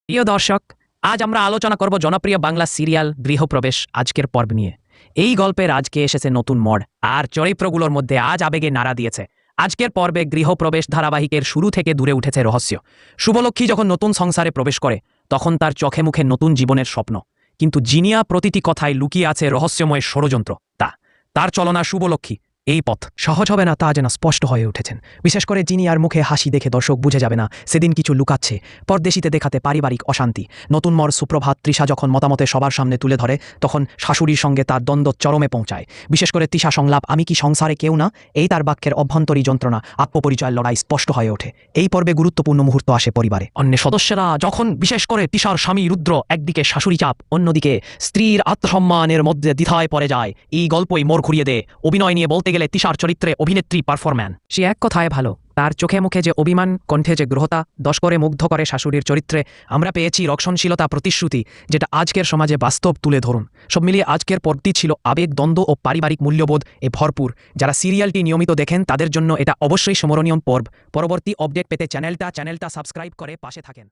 প্রিয় দর্শক, আজ আমরা আলোচনা করব জনপ্রিয় বাংলা সিরিয়াল গৃহপ্রবেশ আজকের পর্ব নিয়ে। এই গল্পের আজকে এসেছে নতুন মোড়, আর চরিত্রগুলোর মধ্যে আজ আবেগে নাড়া দিয়েছে। আজকের পর্বে গৃহপ্রবেশ ধারাবাহিকের শুরু থেকে দূরে উঠেছে রহস্য। শুভলক্ষ্মী যখন নতুন সংসারে প্রবেশ করে, তখন তার চোখে মুখে নতুন জীবনের স্বপ্ন, কিন্তু জিনিয়া প্রতিটি কথায় লুকিয়ে আছে রহস্যময় ষড়যন্ত্র। তার চলনা শুভলক্ষ্মী এই পথ সহজ হবে না তা যেন স্পষ্ট হয়ে উঠেছেন। বিশেষ করে জিনিয়ার মুখে হাসি দেখে দর্শক বুঝে যাবে না সেদিন কিছু লুকাচ্ছে। পরদেশিতে দেখাতে পারিবারিক অশান্তি। নতুন মর সুপ্রভাত তৃষা যখন মতামতে সবার সামনে তুলে ধরে, তখন শাশুড়ির সঙ্গে তার দ্বন্দ্ব চরমে পৌঁছায়। বিশেষ করে তৃষা সংলাপ আমি কি সংসারে কেউ না, এই তার বাক্যের অভ্যন্তরী যন্ত্রণা, আত্মপরিচয়ের লড়াই স্পষ্ট হয়ে ওঠে। এই পর্বে গুরুত্বপূর্ণ মুহূর্ত আসে পরিবারে। অন্য সদস্যরা যখন, বিশেষ করে তৃষার স্বামী রুদ্র, একদিকে শাশুড়ি চাপ, অন্যদিকে স্ত্রীর আত্মসম্মানের মধ্যে দ্বিধায় পড়ে যায়, এই গল্পই মোড় ঘুরিয়ে দেয়। অভিনয় নিয়ে বলতে গেলে তৃষার চরিত্রে অভিনেত্রী পারফরম্যান্স সে এক কথায় ভালো। তার চোখে মুখে যে অভিমান, কণ্ঠে যে গ্রহতা, দশ করে মুগ্ধ করে। শাশুড়ির চরিত্রে আমরা পেয়েছি রক্ষণশীলতা, প্রতিশ্রুতি, যেটা আজকের সমাজে বাস্তব তুলে ধরুন। সব মিলিয়ে আজকের পর্বটি ছিল আবেগ, দ্বন্দ্ব ও পারিবারিক মূল্যবোধ এ ভরপুর। যারা সিরিয়ালটি নিয়মিত দেখেন তাদের জন্য এটা অবশ্যই স্মরণীয় পর্ব। পরবর্তী আপডেট পেতে চ্যানেলটা সাবস্ক্রাইব করে পাশে থাকেন।